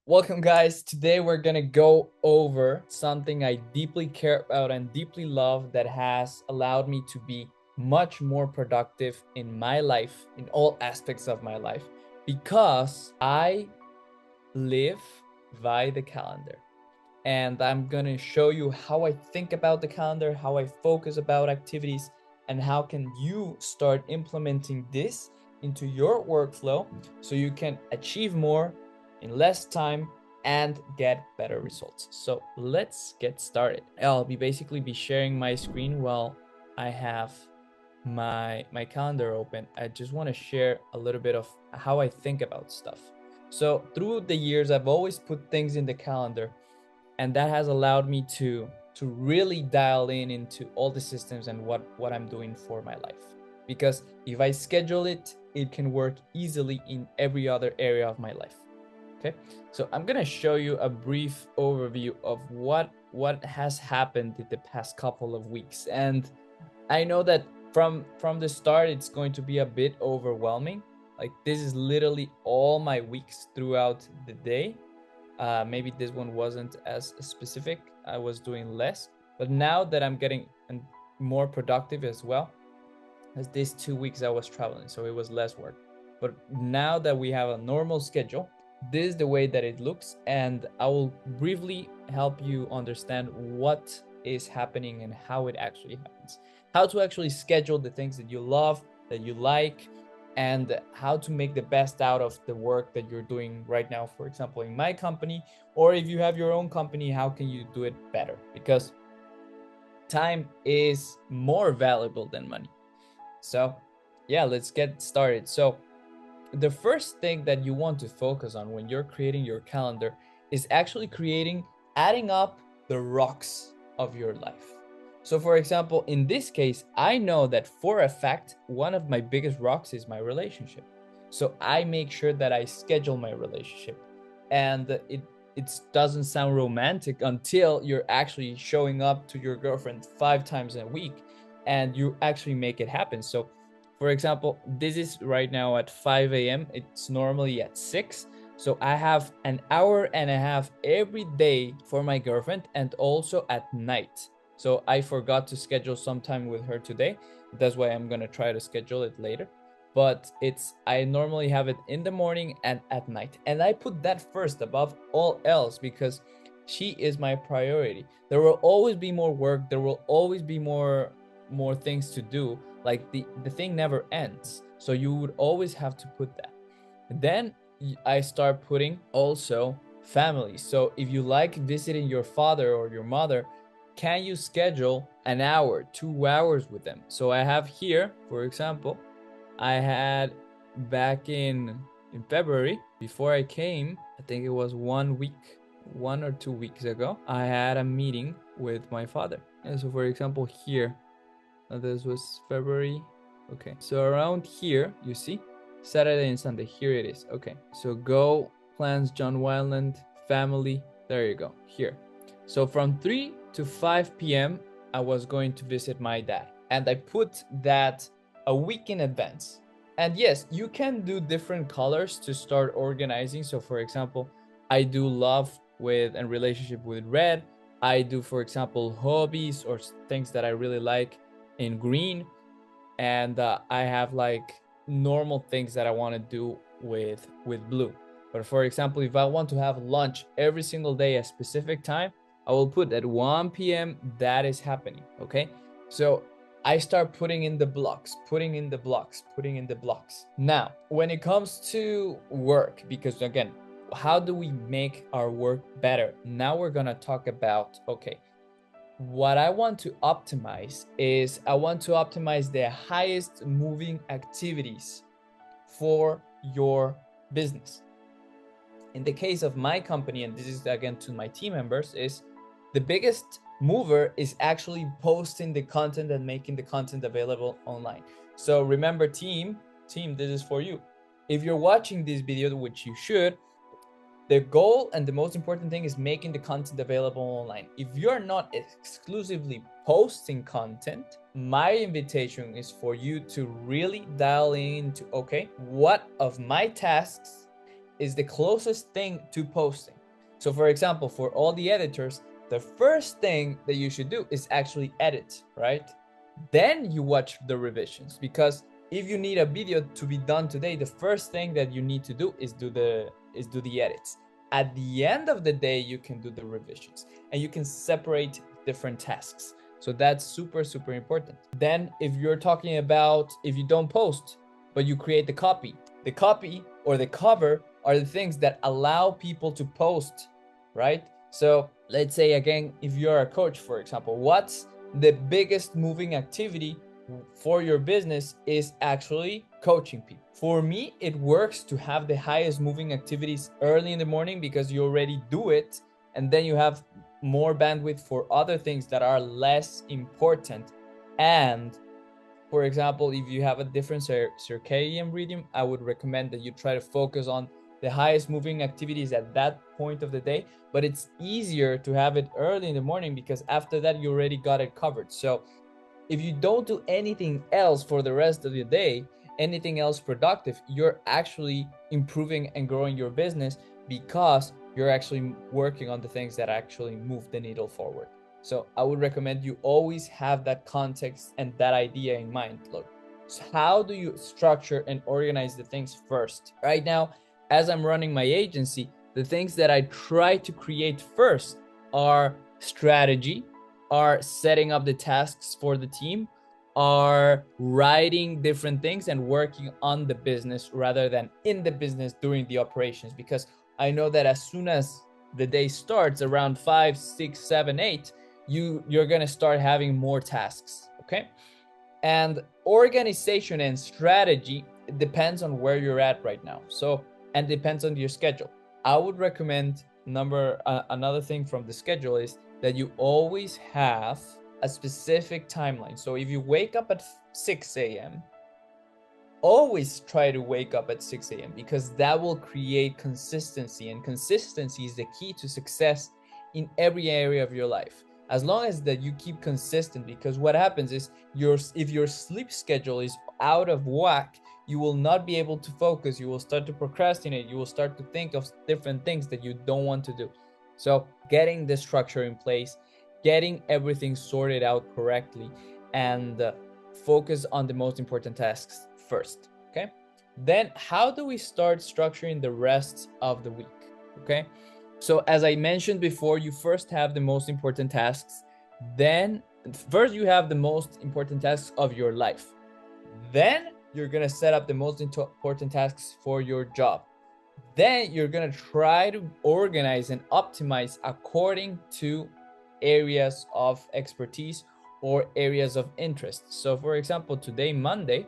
Welcome, guys. Today we're gonna go over something I deeply care about and deeply love that has allowed me to be much more productive in my life, in all aspects of my life, because I live by the calendar. And I'm gonna show you how I think about the calendar, how I focus about activities, and how can you start implementing this into your workflow so you can achieve more in less time and get better results. So let's get started. I'll basically be sharing my screen while I have my calendar open. I just want to share a little bit of how I think about stuff. So through the years, I've always put things in the calendar, and that has allowed me to really dial in into all the systems and what I'm doing for my life. Because if I schedule it, it can work easily in every other area of my life. Okay, so I'm gonna show you a brief overview of what has happened in the past couple of weeks. And I know that from the start it's going to be a bit overwhelming. Like, this is literally all my weeks throughout the day. Maybe this one wasn't as specific. I was doing less, but now that I'm getting more productive as well, as these 2 weeks I was traveling, so it was less work. But now that we have a normal schedule, this is the way that it looks, and I will briefly help you understand what is happening and how it actually happens. How to actually schedule the things that you love, that you like, and how to make the best out of the work that you're doing right now. For example, in my company, or if you have your own company, how can you do it better? Because time is more valuable than money. So, yeah, let's get started. So, the first thing that you want to focus on when you're creating your calendar is actually adding up the rocks of your life. So, for example, in this case, I know that for a fact, one of my biggest rocks is my relationship. So, I make sure that I schedule my relationship. And it doesn't sound romantic until you're actually showing up to your girlfriend 5 times a week and you actually make it happen. So, for example, this is right now at 5 a.m. It's normally at 6. So I have an hour and a half every day for my girlfriend, and also at night. So I forgot to schedule some time with her today. That's why I'm gonna try to schedule it later. But I normally have it in the morning and at night. And I put that first above all else because she is my priority. There will always be more work, there will always be more things to do. Like, the thing never ends, so you would always have to put that. Then I start putting also family. So if you like visiting your father or your mother, can you schedule an hour, 2 hours with them? So I have here, for example, I had back in February, before I came, I think it was 1 week, 1 or 2 weeks ago, I had a meeting with my father. And so, for example, here, this was February. Okay, so around here, you see, Saturday and Sunday. Here it is. Okay, so go plans, John Wildland, family. There you go. Here. So from 3 to 5 p.m., I was going to visit my dad, and I put that a week in advance. And yes, you can do different colors to start organizing. So, for example, I do love with and relationship with red. I do, for example, hobbies or things that I really like in green, and I have like normal things that I want to do with blue. But for example, if I want to have lunch every single day at a specific time, I will put at 1 p.m. that is happening. Okay, so I start putting in the blocks, putting in the blocks, putting in the blocks. Now, when it comes to work, because again, how do we make our work better? Now we're gonna talk about, okay, what I want to optimize is I want to optimize the highest moving activities for your business. In the case of my company, and this is again to my team members, is the biggest mover is actually posting the content and making the content available online. So remember, team, this is for you. If you're watching this video, which you should, the goal and the most important thing is making the content available online. If you're not exclusively posting content, my invitation is for you to really dial into, okay, what of my tasks is the closest thing to posting. So for example, for all the editors, the first thing that you should do is actually edit, right? Then you watch the revisions, because if you need a video to be done today, the first thing that you need to do is do the edits. At the end of the day, you can do the revisions and you can separate different tasks. So that's super, super important. Then if you're talking about, if you don't post, but you create the copy or the cover are the things that allow people to post, right? So let's say again, if you're a coach, for example, what's the biggest moving activity for your business is actually coaching people. For me, it works to have the highest moving activities early in the morning because you already do it, and then you have more bandwidth for other things that are less important. And for example, if you have a different circadian rhythm, I would recommend that you try to focus on the highest moving activities at that point of the day. But it's easier to have it early in the morning because after that, you already got it covered. So if you don't do anything else for the rest of the day, anything else productive, you're actually improving and growing your business because you're actually working on the things that actually move the needle forward. So I would recommend you always have that context and that idea in mind. Look, so how do you structure and organize the things first? Right now, as I'm running my agency, the things that I try to create first are strategy, are setting up the tasks for the team, are writing different things and working on the business rather than in the business during the operations. Because I know that as soon as the day starts around 5, 6, 7, 8, you're gonna start having more tasks, okay? And organization and strategy depends on where you're at right now. So, and depends on your schedule. I would recommend another thing from the schedule is that you always have a specific timeline. So if you wake up at 6 a.m., always try to wake up at 6 a.m. because that will create consistency, and consistency is the key to success in every area of your life. As long as that you keep consistent, because what happens is if your sleep schedule is out of whack, you will not be able to focus. You will start to procrastinate. You will start to think of different things that you don't want to do. So getting the structure in place, getting everything sorted out correctly, and focus on the most important tasks first, okay? Then how do we start structuring the rest of the week, okay? So as I mentioned before, you first have the most important tasks. Then first you have the most important tasks of your life. Then you're gonna set up the most important tasks for your job. Then you're gonna try to organize and optimize according to areas of expertise or areas of interest. So for example, today, Monday,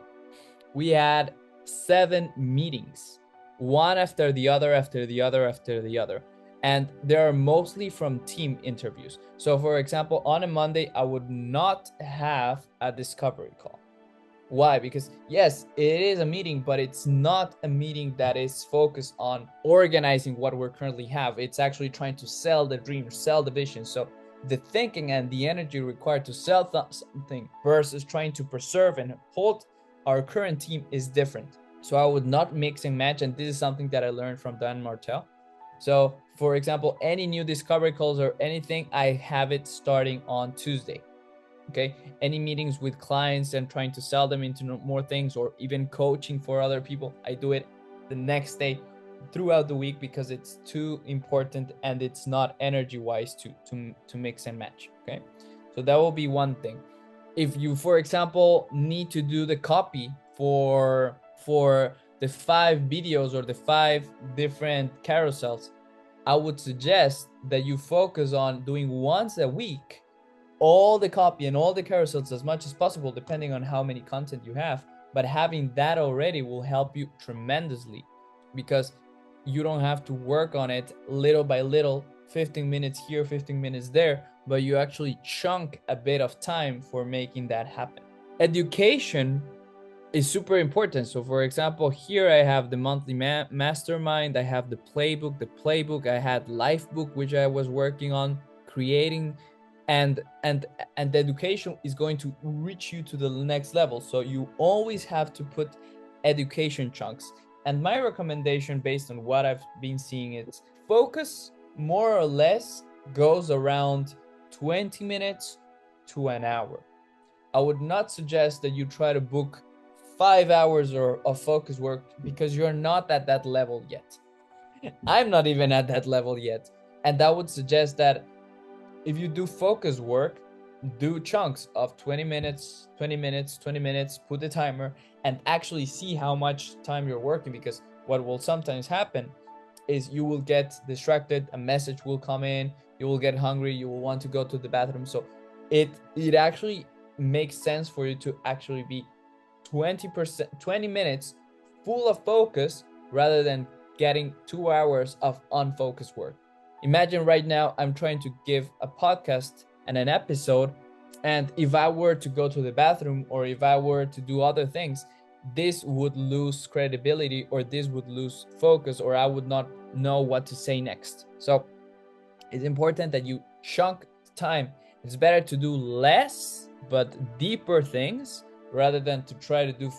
we had 7 meetings, one after the other, after the other, after the other. And they are mostly from team interviews. So for example, on a Monday, I would not have a discovery call. Why? Because yes, it is a meeting, but it's not a meeting that is focused on organizing what we currently have. It's actually trying to sell the dream, sell the vision. So the thinking and the energy required to sell something versus trying to preserve and hold our current team is different. So I would not mix and match. And this is something that I learned from Dan Martell. So for example, any new discovery calls or anything, I have it starting on Tuesday. Okay, any meetings with clients and trying to sell them into more things, or even coaching for other people, I do it the next day throughout the week because it's too important and it's not energy wise to mix and match. Okay, so that will be one thing. If you, for example, need to do the copy for the 5 videos or the 5 different carousels, I would suggest that you focus on doing once a week all the copy and all the carousels as much as possible, depending on how many content you have. But having that already will help you tremendously because you don't have to work on it little by little, 15 minutes here, 15 minutes there, but you actually chunk a bit of time for making that happen. Education is super important. So for example, here I have the monthly mastermind, I have the playbook, I had life book, which I was working on creating, and the education is going to reach you to the next level. So you always have to put education chunks And my recommendation based on what I've been seeing is focus more or less goes around 20 minutes to an hour. I would not suggest that you try to book 5 hours of focus work because you're not at that level yet. I'm not even at that level yet. And that would suggest that if you do focus work, do chunks of 20 minutes, 20 minutes, 20 minutes, put the timer and actually see how much time you're working, because what will sometimes happen is you will get distracted, a message will come in, you will get hungry, you will want to go to the bathroom. So it actually makes sense for you to actually be 20 minutes full of focus rather than getting 2 hours of unfocused work. Imagine right now I'm trying to give a podcast and an episode, and if I were to go to the bathroom or if I were to do other things, this would lose credibility or this would lose focus, or I would not know what to say next. So it's important that you chunk time. It's better to do less but deeper things rather than to try to do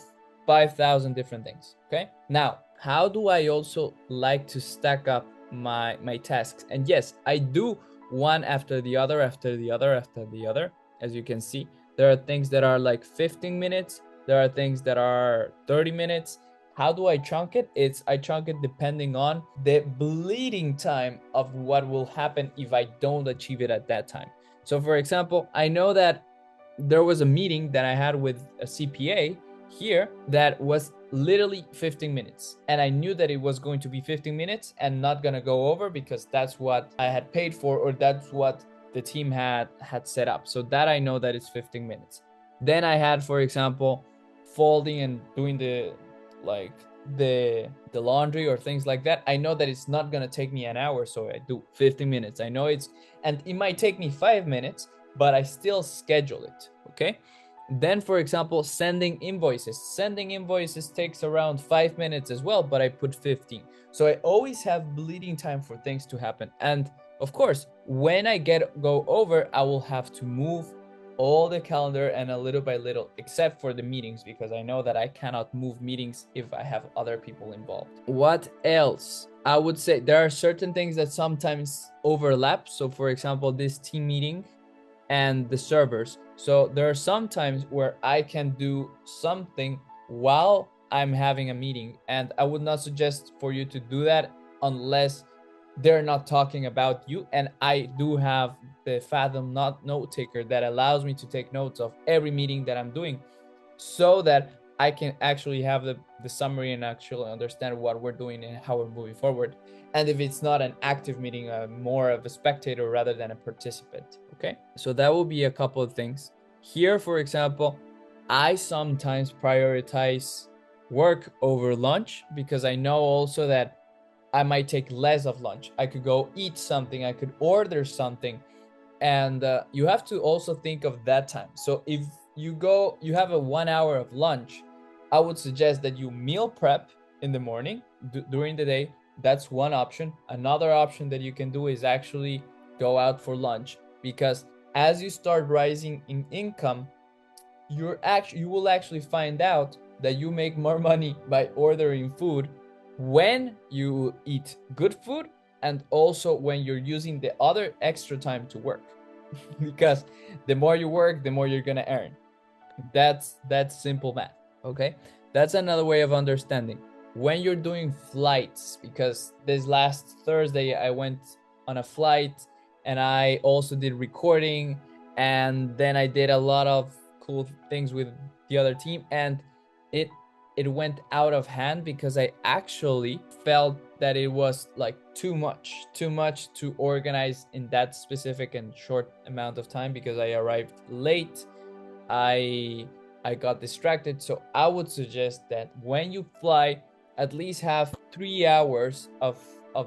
5,000 different things. Okay, now how do I also like to stack up my tasks? And yes, I do one after the other, after the other, after the other. As you can see, there are things that are like 15 minutes, there are things that are 30 minutes. How do I chunk it? I chunk it depending on the bleeding time of what will happen if I don't achieve it at that time. So for example, I know that there was a meeting that I had with a CPA here that was literally 15 minutes. And I knew that it was going to be 15 minutes and not gonna go over because that's what I had paid for, or that's what the team had set up. So that I know that it's 15 minutes. Then I had, for example, folding and doing the laundry or things like that. I know that it's not gonna take me an hour, so I do 15 minutes. I know and it might take me 5 minutes, but I still schedule it, okay? Then, for example, sending invoices. Sending invoices takes around 5 minutes as well, but I put 15. So I always have bleeding time for things to happen. And of course, when I go over, I will have to move all the calendar and a little by little, except for the meetings, because I know that I cannot move meetings if I have other people involved. What else? I would say there are certain things that sometimes overlap. So for example, this team meeting and the servers. So there are some times where I can do something while I'm having a meeting, and I would not suggest for you to do that unless they're not talking about you. And I do have the Fathom note taker that allows me to take notes of every meeting that I'm doing, so that I can actually have the summary and actually understand what we're doing and how we're moving forward. And if it's not an active meeting, more of a spectator rather than a participant. Okay, so that will be a couple of things. Here, for example, I sometimes prioritize work over lunch because I know also that I might take less of lunch. I could go eat something, I could order something, and you have to also think of that time. So if you have a 1 hour of lunch, I would suggest that you meal prep in the morning during the day. That's one option. Another option that you can do is actually go out for lunch, because as you start rising in income, you will actually find out that you make more money by ordering food when you eat good food, and also when you're using the other extra time to work. Because the more you work, the more you're gonna earn. That's simple math. Okay, that's another way of understanding. When you're doing flights, because this last Thursday I went on a flight and I also did recording, and then I did a lot of cool things with the other team, and it went out of hand because I actually felt that it was like too much to organize in that specific and short amount of time, because I arrived late. I got distracted. So I would suggest that when you fly, at least have 3 hours of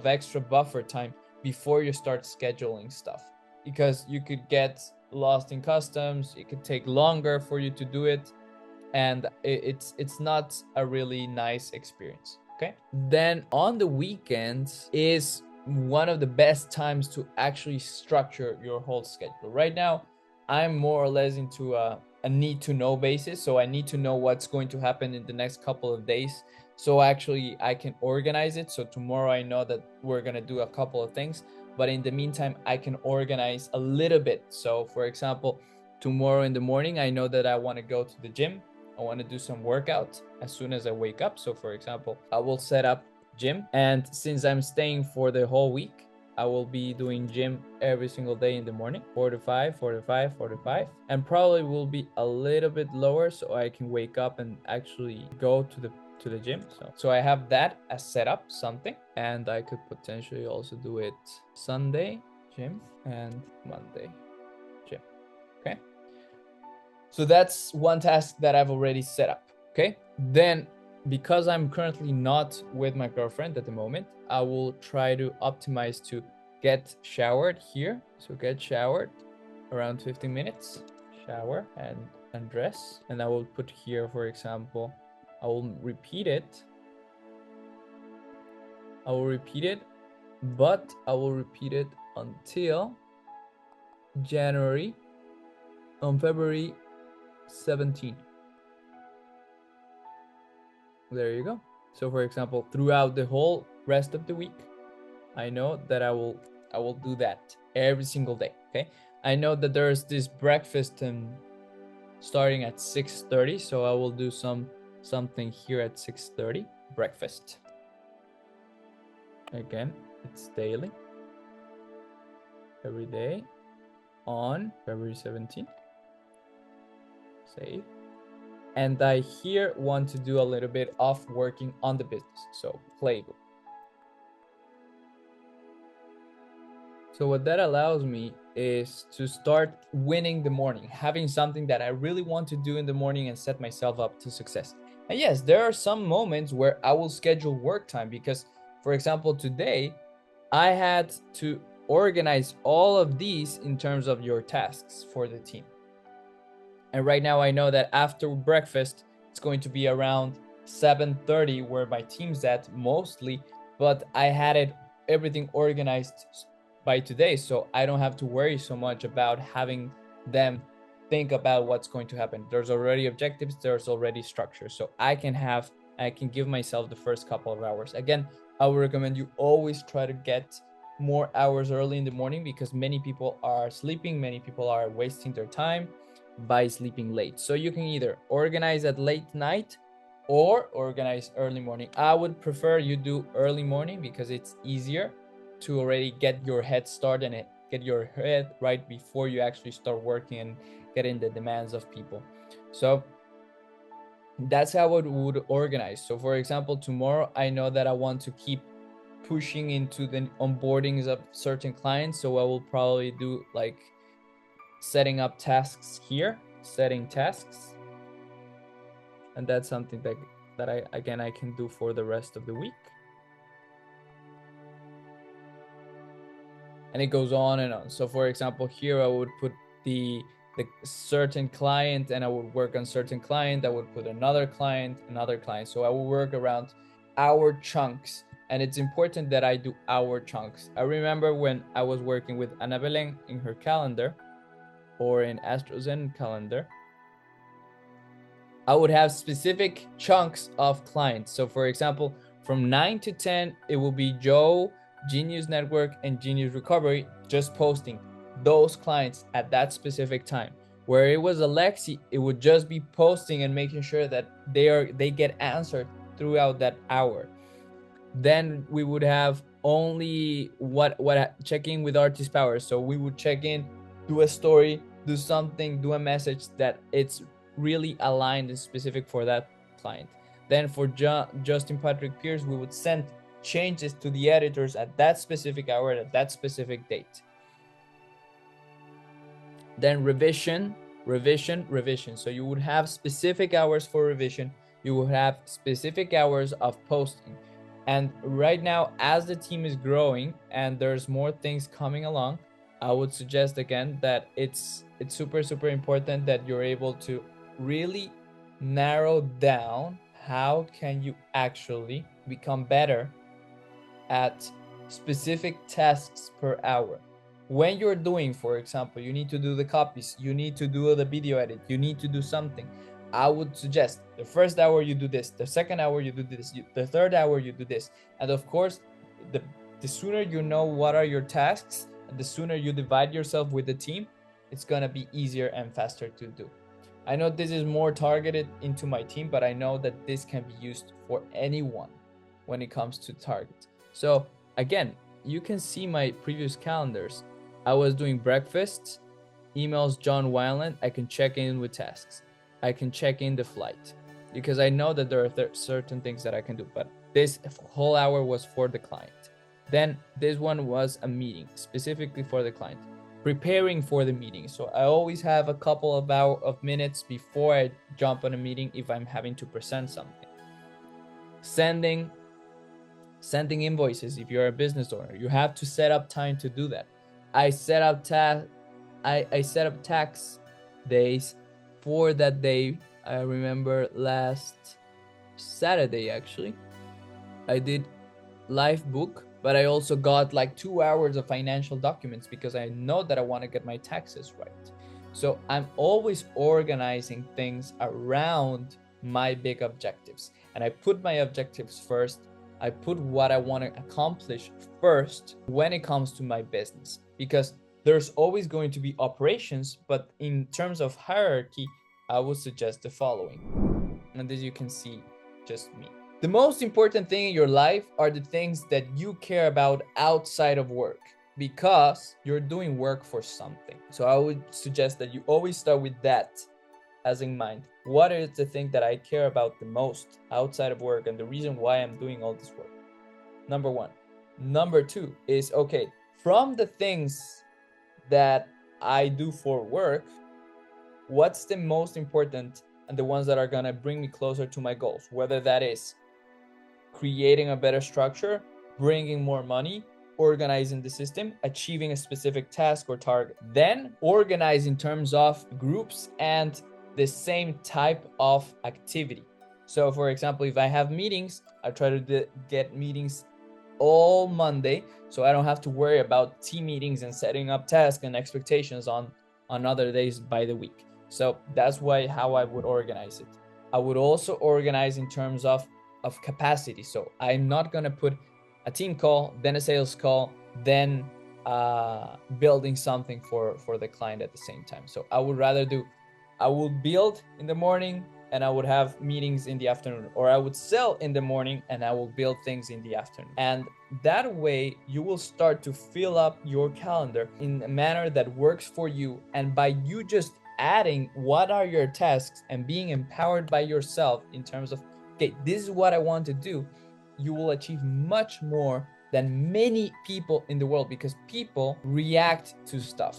extra buffer time before you start scheduling stuff, because you could get lost in customs. It could take longer for you to do it, and it's not a really nice experience. Okay, then on the weekends is one of the best times to actually structure your whole schedule. Right now I'm more or less into a need to know basis, so I need to know what's going to happen in the next couple of days. So actually I can organize it. So tomorrow I know that we're gonna do a couple of things, but in the meantime I can organize a little bit. So for example, tomorrow in the morning I know that I want to go to the gym. I want to do some workout as soon as I wake up. So for example, I will set up gym, and since I'm staying for the whole week, I will be doing gym every single day in the morning, 45, 45, 45, and probably will be a little bit lower so I can wake up and actually go to the gym. So I have that as setup something, and I could potentially also do it Sunday gym and Monday gym. Okay. So that's one task that I've already set up. Okay. Then because I'm currently not with my girlfriend at the moment, I will try to optimize to get showered here. So get showered around 15 minutes, shower and undress. And I will put here, for example, I will repeat it. But I will repeat it until February 17. There you go. So for example, throughout the whole rest of the week, I know that I will do that every single day. Okay. I know that there's this breakfast starting at 6:30, so I will do something here at 6:30 breakfast. Again, it's daily, every day on February 17th. Save. And I here want to do a little bit of working on the business. So playbook. So what that allows me is to start winning the morning, having something that I really want to do in the morning and set myself up to success. And yes, there are some moments where I will schedule work time because, for example, today I had to organize all of these in terms of your tasks for the team. And right now I know that after breakfast, it's going to be around 7:30 where my team's at mostly, but I had everything organized by today, so I don't have to worry so much about having them think about what's going to happen. There's already objectives, there's already structure, so I can give myself the first couple of hours. Again, I would recommend you always try to get more hours early in the morning because many people are sleeping, many people are wasting their time by sleeping late. So you can either organize at late night or organize early morning. I would prefer you do early morning because it's easier to already get your head started and get your head right before you actually start working and get in the demands of people. So that's how I would organize. So for example, tomorrow I know that I want to keep pushing into the onboardings of certain clients, so I will probably do like setting up tasks here, setting tasks, and that's something that I can do for the rest of the week. And it goes on and on. So for example, here I would put the certain client and I would work on certain client. I would put another client. So I will work around hour chunks, and it's important that I do hour chunks. I remember when I was working with Ana Belén in her calendar or in AstroZen calendar, I would have specific chunks of clients. So for example, from 9 to 10, it will be Joe, Genius Network, and Genius Recovery just posting those clients at that specific time. Where it was Alexi, it would just be posting and making sure that they get answered throughout that hour. Then we would have only what check in with Artist Power. So we would check in, do a story, do something, do a message that it's really aligned and specific for that client. Then for Justin Patrick Pierce, we would send changes to the editors at that specific hour, at that specific date. Then revision. So you would have specific hours for revision. You will have specific hours of posting. And right now, as the team is growing and there's more things coming along, I would suggest again that it's super important that you're able to really narrow down how can you actually become better at specific tasks per hour. When you're doing, for example, you need to do the copies, you need to do the video edit, you need to do something. I would suggest the first hour you do this, the second hour you do this, the third hour you do this. And of course, the sooner you know what are your tasks, and the sooner you divide yourself with the team, it's gonna be easier and faster to do. I know this is more targeted into my team, but I know that this can be used for anyone when it comes to targets. So again, you can see my previous calendars. I was doing breakfasts, emails, John Wineland. I can check in with tasks. I can check in the flight because I know that there are certain things that I can do, but this whole hour was for the client. Then this one was a meeting specifically for the client, preparing for the meeting. So I always have a couple of minutes before I jump on a meeting if I'm having to present something. Sending invoices. If you're a business owner, you have to set up time to do that. I set up tax days for that day. I remember last Saturday actually I did live book, but I also got like 2 hours of financial documents because I know that I want to get my taxes right. So I'm always organizing things around my big objectives, and I put my objectives first. I put what I want to accomplish first when it comes to my business, because there's always going to be operations, but in terms of hierarchy, I would suggest the following. And as you can see, just me. The most important thing in your life are the things that you care about outside of work, because you're doing work for something. So I would suggest that you always start with that as in mind. What is the thing that I care about the most outside of work and the reason why I'm doing all this work? Number one. Number two is, okay, from the things that I do for work, what's the most important and the ones that are gonna bring me closer to my goals? Whether that is creating a better structure, bringing more money, organizing the system, achieving a specific task or target. Then organize in terms of groups and the same type of activity. So for example, if I have meetings, I try to get meetings all Monday, so I don't have to worry about team meetings and setting up tasks and expectations on other days by the week. So that's how I would organize it. I would also organize in terms of capacity. So I'm not gonna put a team call, then a sales call, then building something for the client at the same time. So I would build in the morning and I would have meetings in the afternoon, or I would sell in the morning and I will build things in the afternoon. And that way you will start to fill up your calendar in a manner that works for you. And by you just adding what are your tasks and being empowered by yourself in terms of, okay, this is what I want to do, you will achieve much more than many people in the world, because people react to stuff.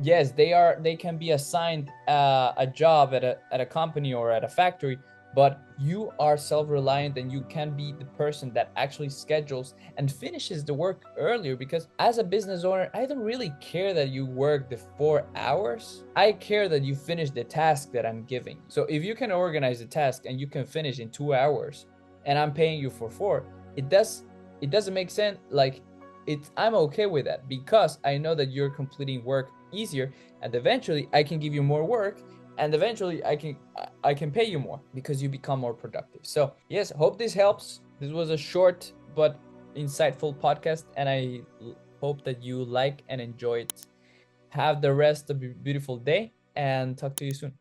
Yes, they can be assigned a job at a company or at a factory, but you are self-reliant and you can be the person that actually schedules and finishes the work earlier. Because as a business owner, I don't really care that you work the 4 hours. I care that you finish the task that I'm giving. So if you can organize the task and you can finish in 2 hours and I'm paying you for 4, it doesn't make sense. Like, I'm okay with that, because I know that you're completing work easier, and eventually I can give you more work, and eventually I can pay you more because you become more productive. So yes, hope this helps. This was a short but insightful podcast, and I hope that you like and enjoy it. Have the rest of a beautiful day, and talk to you soon.